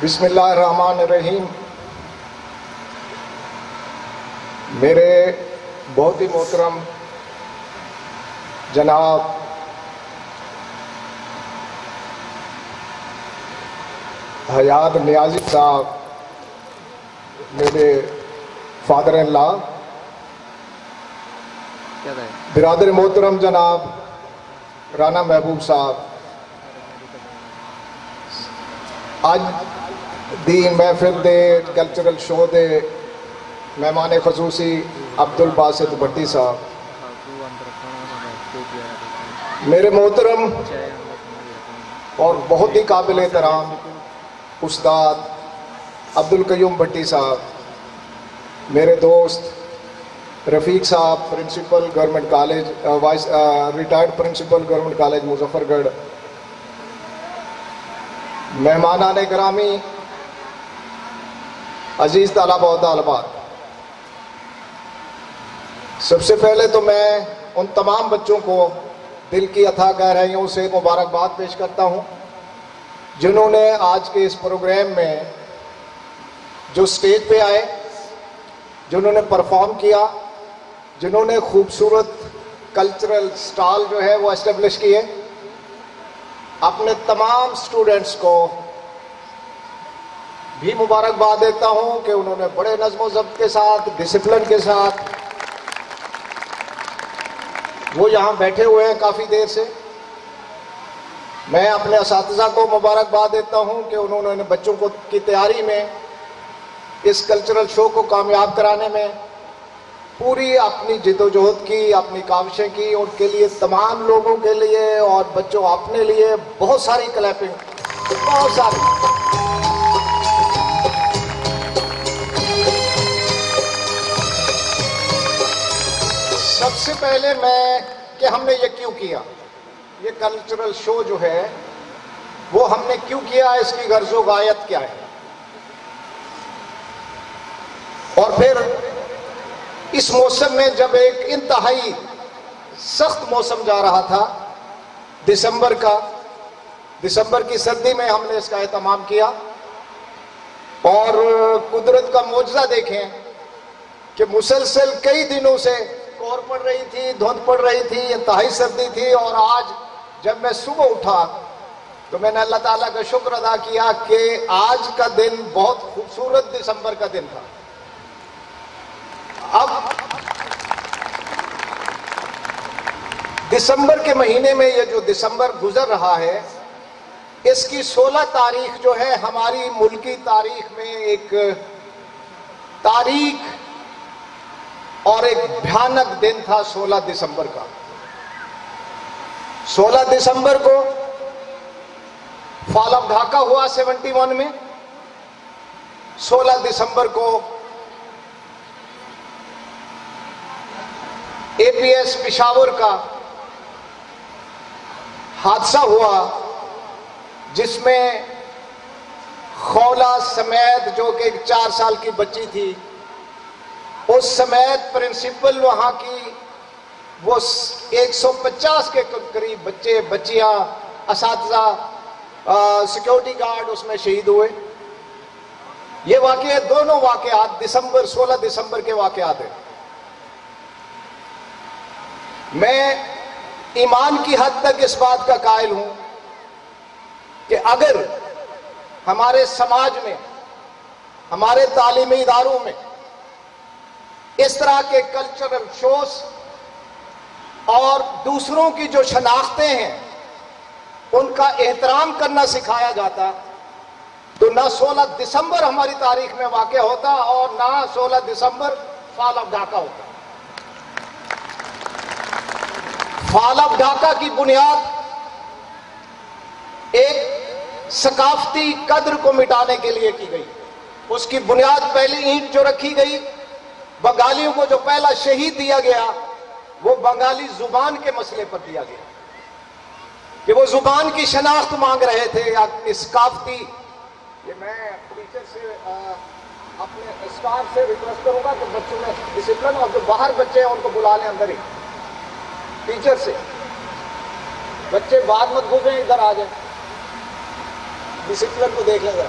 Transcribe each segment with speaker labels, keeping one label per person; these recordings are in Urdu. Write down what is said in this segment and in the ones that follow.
Speaker 1: بسم اللہ الرحمن الرحیم. میرے بہت ہی محترم جناب حیات نیازی صاحب، میرے فادر ان لا، برادر محترم جناب رانا محبوب صاحب، آج دی محفل دے کلچرل شو دے مہمان خصوصی عبد الباسط بھٹی صاحب، میرے محترم اور بہت ہی قابل احترام استاد عبد القیوم بھٹی صاحب، میرے دوست رفیق صاحب، principal government college, retired principal government college Muzaffargarh, مہمانان گرامی، عزیز طلباء و طالبات، سب سے پہلے تو میں ان تمام بچوں کو دل کی اتھاہ گہرائیوں سے مبارکباد پیش کرتا ہوں جنہوں نے آج کے اس پروگرام میں جو سٹیج پہ آئے، جنہوں نے پرفارم کیا، جنہوں نے خوبصورت کلچرل سٹال جو ہے وہ اسٹیبلش کیے. اپنے تمام سٹوڈنٹس کو بھی مبارکباد دیتا ہوں کہ انہوں نے بڑے نظم و ضبط کے ساتھ، ڈسپلن کے ساتھ وہ یہاں بیٹھے ہوئے ہیں کافی دیر سے. میں اپنے اساتذہ کو مبارکباد دیتا ہوں کہ انہوں نے بچوں کو کی تیاری میں، اس کلچرل شو کو کامیاب کرانے میں پوری اپنی جد و جہد کی، اپنی کاوشیں کی. ان کے لیے، تمام لوگوں کے لیے اور بچوں اپنے لیے بہت ساری کلیپنگ، بہت ساری. سب سے پہلے کہ ہم نے یہ کیوں کیا، یہ کلچرل شو جو ہے وہ ہم نے کیوں کیا، اس کی غرض و غایت کیا ہے. اور پھر اس موسم میں جب ایک انتہائی سخت موسم جا رہا تھا، دسمبر کی سردی میں ہم نے اس کا اہتمام کیا. اور قدرت کا معجزہ دیکھیں کہ مسلسل کئی دنوں سے کوہر پڑ رہی تھی، دھند پڑ رہی تھی، انتہائی سردی تھی. اور آج جب میں صبح اٹھا تو میں نے اللہ تعالیٰ کا شکر ادا کیا کہ آج کا دن بہت خوبصورت دسمبر کا دن تھا. اب دسمبر کے مہینے میں یہ جو دسمبر گزر رہا ہے، اس کی 16 تاریخ جو ہے ہماری ملکی تاریخ میں ایک تاریخ اور ایک بھیانک دن تھا. 16 دسمبر کا، 16 دسمبر کو فال آف ڈھاکہ ہوا 71 میں. 16 دسمبر کو اے پی ایس پشاور کا حادثہ ہوا جس میں خولا سمیت، جو کہ 4 سال کی بچی تھی، اس سمیت پرنسپل وہاں کی، وہ 150 کے قریب بچے، بچیاں، اساتذہ، سیکیورٹی گارڈ اس میں شہید ہوئے. یہ واقعے، دونوں واقعات 16 دسمبر کے واقعات ہیں. میں ایمان کی حد تک اس بات کا قائل ہوں کہ اگر ہمارے سماج میں، ہمارے تعلیمی اداروں میں اس طرح کے کلچرل شوز اور دوسروں کی جو شناختیں ہیں ان کا احترام کرنا سکھایا جاتا تو نہ 16 دسمبر ہماری تاریخ میں واقع ہوتا اور نہ 16 دسمبر فال آف ڈھاکہ ہوتا. فال آف ڈھاکہ کی بنیاد ایک ثقافتی قدر کو مٹانے کے لیے کی گئی. اس کی بنیاد، پہلی اینٹ جو رکھی گئی، بنگالیوں کو جو پہلا شہید دیا گیا وہ بنگالی زبان کے مسئلے پر دیا گیا کہ وہ زبان کی شناخت مانگ رہے تھے. ثقافتی، یہ میں ٹیچر سے، اپنے اسٹاف سے ریکویسٹ کروں گا کہ بچوں میں ڈسپلن، اور جو باہر بچے ہیں ان کو بلا لیں اندر ہی. ٹیچر سے، بچے بعد مت گھومیں، ادھر آ جائیں، ڈسپلن کو دیکھ لیں ذرا.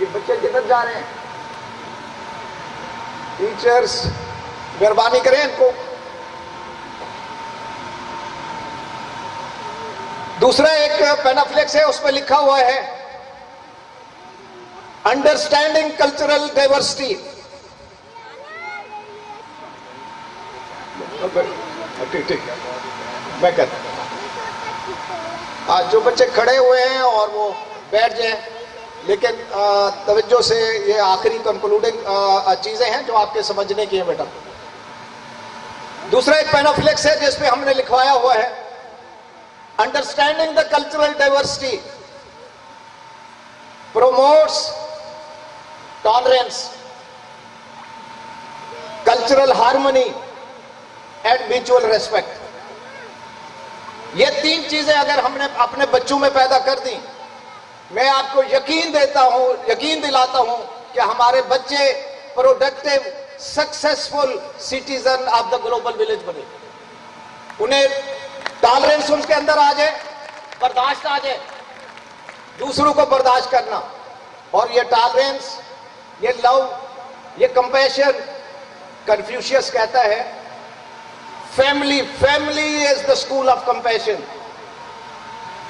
Speaker 1: یہ بچے کدھر جا رہے ہیں؟ ٹیچرز مہربانی کریں ان کو. دوسرا ایک پینافلیکس ہے, اس پہ لکھا ہوا ہے انڈرسٹینڈنگ کلچرل ڈائیورسٹی. میں کہتا ہوں آج جو بچے کھڑے ہوئے ہیں اور وہ بیٹھ جائیں, لیکن توجہ سے یہ آخری کنکلوڈنگ چیزیں ہیں جو آپ کے سمجھنے کی ہیں بیٹا. دوسرا ایک پینافلیکس ہے جس پہ ہم نے لکھوایا ہوا ہے understanding the cultural diversity promotes tolerance, cultural harmony and mutual respect. یہ تین چیزیں اگر ہم نے اپنے بچوں میں پیدا کر دیں, میں آپ کو یقین دلاتا ہوں کہ ہمارے بچے productive successful citizen of the global village بنے. انہیں ٹالرنس ان کے اندر آ جائے, برداشت آ جائے, دوسروں کو برداشت کرنا. اور یہ ٹالرنس, یہ لو, یہ کمپیشن, کنفیوشیس کہتا ہے family is the school of compassion.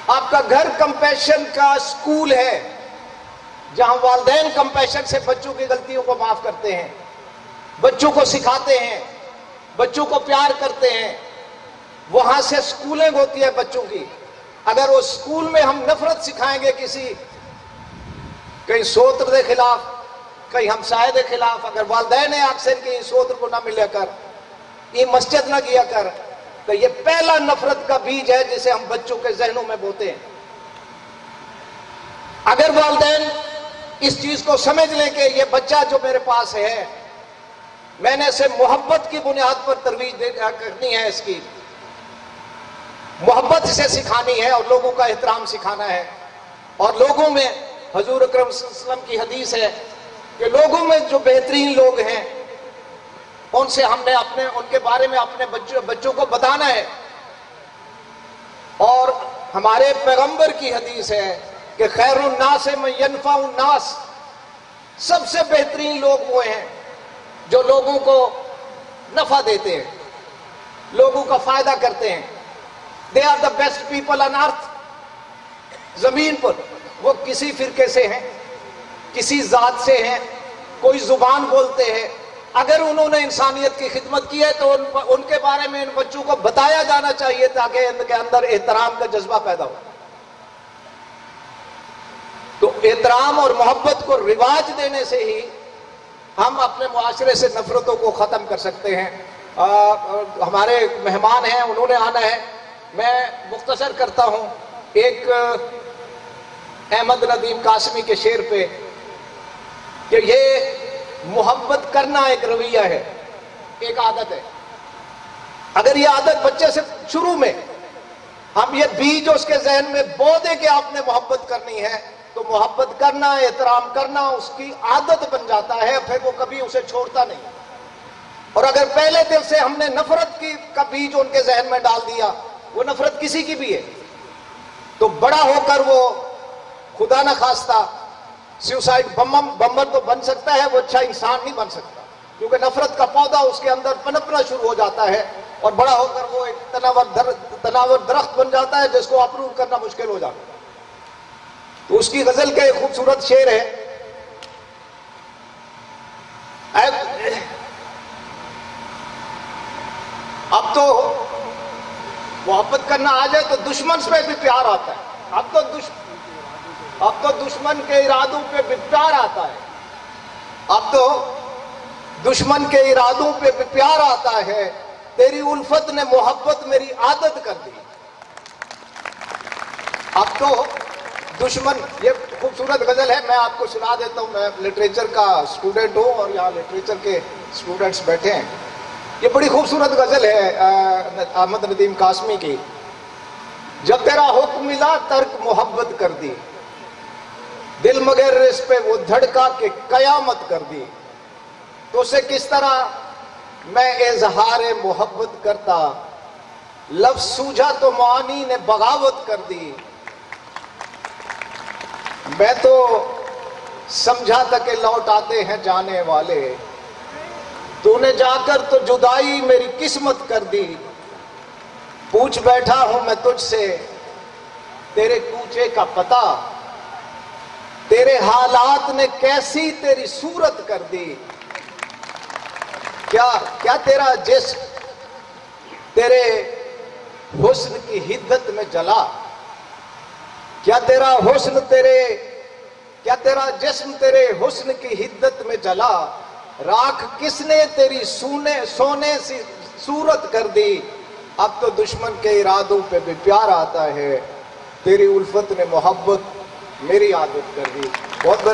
Speaker 1: آپ کا گھر کمپیشن کا اسکول ہے, جہاں والدین کمپیشن سے بچوں کی غلطیوں کو معاف کرتے ہیں, بچوں کو سکھاتے ہیں, بچوں کو پیار کرتے ہیں. وہاں سے اسکولنگ ہوتی ہے بچوں کی. اگر وہ اسکول میں ہم نفرت سکھائیں گے کسی کہیں سوتر کے خلاف, کہیں ہمسائے کے خلاف, اگر والدین اکثر کی سوتر کو نہ ملے کر, یہ مسجد نہ کیا کر, تو یہ پہلا نفرت کا بیج ہے جسے ہم بچوں کے ذہنوں میں بوتے ہیں. اگر والدین اس چیز کو سمجھ لیں کہ یہ بچہ جو میرے پاس ہے, میں نے اسے محبت کی بنیاد پر ترویج کرنی ہے, اس کی محبت اسے سکھانی ہے اور لوگوں کا احترام سکھانا ہے. اور لوگوں میں حضور اکرم صلی اللہ علیہ وسلم کی حدیث ہے کہ لوگوں میں جو بہترین لوگ ہیں ان سے ہم نے ان کے بارے میں اپنے بچوں کو بتانا ہے. اور ہمارے پیغمبر کی حدیث ہے کہ خیر الناس من ینفع الناس, سب سے بہترین لوگ وہ ہیں جو لوگوں کو نفع دیتے ہیں, لوگوں کا فائدہ کرتے ہیں. They are the best people on earth. زمین پر وہ کسی فرقے سے ہیں, کسی ذات سے ہیں, کوئی زبان بولتے ہیں, اگر انہوں نے انسانیت کی خدمت کی ہے تو ان کے بارے میں ان بچوں کو بتایا جانا چاہیے تاکہ ان کے اندر احترام کا جذبہ پیدا ہو. تو احترام اور محبت کو رواج دینے سے ہی ہم اپنے معاشرے سے نفرتوں کو ختم کر سکتے ہیں. ہمارے مہمان ہیں, انہوں نے آنا ہے, میں مختصر کرتا ہوں ایک احمد ندیم قاسمی کے شعر پہ کہ یہ محبت کرنا ایک رویہ ہے, ایک عادت ہے. اگر یہ عادت بچے سے شروع میں ہم یہ بیج اس کے ذہن میں بو دیں کہ آپ نے محبت کرنی ہے, تو محبت کرنا, احترام کرنا اس کی عادت بن جاتا ہے, پھر وہ کبھی اسے چھوڑتا نہیں. اور اگر پہلے دل سے ہم نے نفرت کا بیج ان کے ذہن میں ڈال دیا, وہ نفرت کسی کی بھی ہے, تو بڑا ہو کر وہ خدا نہ خواستہ سیوسائڈ بمبر تو بن سکتا ہے, وہ اچھا انسان نہیں بن سکتا, کیونکہ نفرت کا پودا اس کے اندر پنپنا شروع ہو جاتا ہے اور بڑا ہو کر وہ ایک تناور درخت بن جاتا ہے جس کو اپروو کرنا مشکل ہو جاتا ہے. تو اس کی غزل کا ایک خوبصورت شعر ہے, اب تو محبت کرنا آ جائے تو دشمن پہ بھی پیار آتا ہے. اب تو دشمن کے ارادوں پہ بھی پیار آتا ہے. اب تو دشمن کے ارادوں پہ بھی پیار آتا ہے. تیری الفت نے محبت میری عادت کر دی. اب تو دشمن, یہ خوبصورت غزل ہے, میں آپ کو سنا دیتا ہوں. میں لٹریچر کا اسٹوڈنٹ ہوں اور یہاں لٹریچر کے اسٹوڈنٹس بیٹھے ہیں. یہ بڑی خوبصورت غزل ہے احمد ندیم قاسمی کی. جب تیرا حکم ملا ترک محبت کر دی, دل مگر اس پہ وہ دھڑکا کہ قیامت کر دی. تو اسے کس طرح میں اظہار محبت کرتا, لفظ سوجھا تو معانی نے بغاوت کر دی. میں تو سمجھا تھا کہ لوٹ آتے ہیں جانے والے، تو نے جا کر تو جدائی میری قسمت کر دی۔ پوچھ بیٹھا ہوں میں تجھ سے تیرے کوچے کا پتہ، تیرے حالات نے کیسی تیری صورت کر دی۔ کیا تیرا جسم تیرے حسن کی حدت میں جلا؟ کیا تیرا جسم تیرے حسن کی حدت میں جلا؟ راکھ کس نے تیری سونے سی صورت کر دی؟ اب تو دشمن کے ارادوں پہ بھی پیار آتا ہے، تیری الفت نے محبت میری عادت کر دی۔ بہت